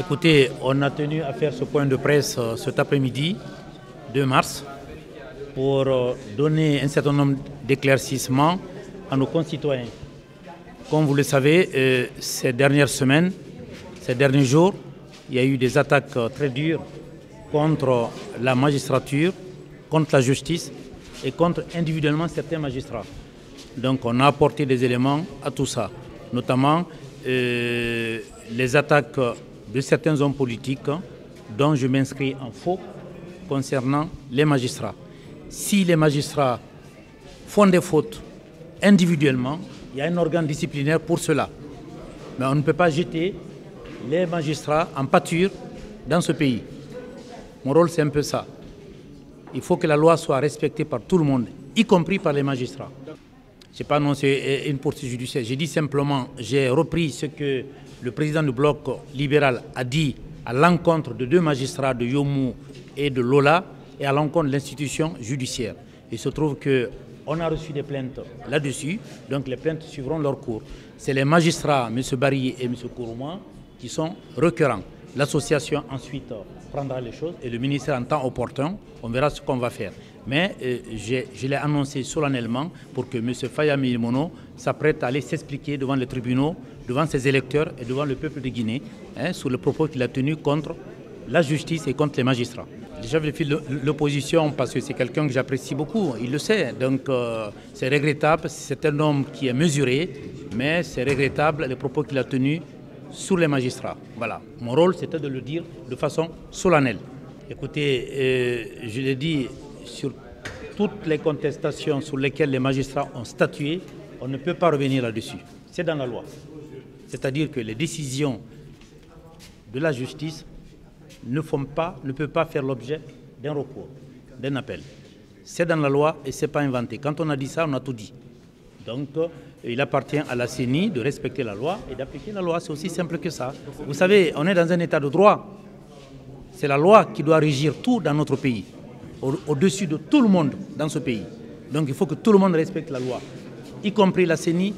Écoutez, on a tenu à faire ce point de presse cet après-midi, 2 mars, pour donner un certain nombre d'éclaircissements à nos concitoyens. Comme vous le savez, ces dernières semaines, ces derniers jours, il y a eu des attaques très dures contre la magistrature, contre la justice et contre individuellement certains magistrats. Donc on a apporté des éléments à tout ça, notamment les attaques de certains hommes politiques dont je m'inscris en faux concernant les magistrats. Si les magistrats font des fautes individuellement, il y a un organe disciplinaire pour cela. Mais on ne peut pas jeter les magistrats en pâture dans ce pays. Mon rôle, c'est un peu ça. Il faut que la loi soit respectée par tout le monde, y compris par les magistrats. Je n'ai pas annoncé une poursuite judiciaire. J'ai dit simplement, j'ai repris ce que le président du bloc libéral a dit à l'encontre de 2 magistrats de Yomou et de Lola et à l'encontre de l'institution judiciaire. Il se trouve qu'on a reçu des plaintes là-dessus, donc les plaintes suivront leur cours. C'est les magistrats, M. Barry et M. Kourouma, qui sont requérants. L'association ensuite prendra les choses et le ministère en temps opportun, on verra ce qu'on va faire. Mais je l'ai annoncé solennellement pour que M. Fayami Mono s'apprête à aller s'expliquer devant les tribunaux, devant ses électeurs et devant le peuple de Guinée, sur le propos qu'il a tenu contre la justice et contre les magistrats. Déjà, je fais l'opposition parce que c'est quelqu'un que j'apprécie beaucoup, il le sait. Donc c'est regrettable, c'est un homme qui est mesuré, mais c'est regrettable les propos qu'il a tenus sur les magistrats. Voilà. Mon rôle, c'était de le dire de façon solennelle. Écoutez, je l'ai dit, sur toutes les contestations sur lesquelles les magistrats ont statué, on ne peut pas revenir là-dessus. C'est dans la loi. C'est-à-dire que les décisions de la justice ne peuvent pas faire l'objet d'un recours, d'un appel. C'est dans la loi et ce n'est pas inventé. Quand on a dit ça, on a tout dit. Donc, il appartient à la CENI de respecter la loi et d'appliquer la loi. C'est aussi simple que ça. Vous savez, on est dans un état de droit. C'est la loi qui doit régir tout dans notre pays, au-dessus de tout le monde dans ce pays. Donc, il faut que tout le monde respecte la loi, y compris la CENI,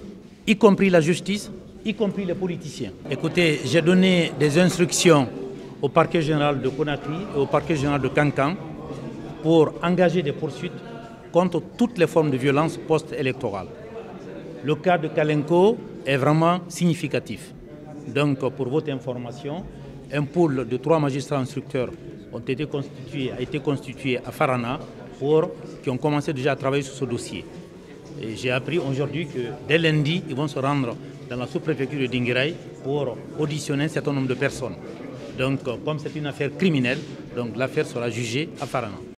y compris la justice, y compris les politiciens. Écoutez, j'ai donné des instructions au parquet général de Conakry et au parquet général de Kankan pour engager des poursuites contre toutes les formes de violence post-électorale. Le cas de Kalenko est vraiment significatif. Donc, pour votre information, un pool de 3 magistrats instructeurs a été constitué à Farana qui ont commencé déjà à travailler sur ce dossier. Et j'ai appris aujourd'hui que dès lundi, ils vont se rendre dans la sous-préfecture de Dinguiraye pour auditionner un certain nombre de personnes. Donc, comme c'est une affaire criminelle, l'affaire sera jugée à Farana.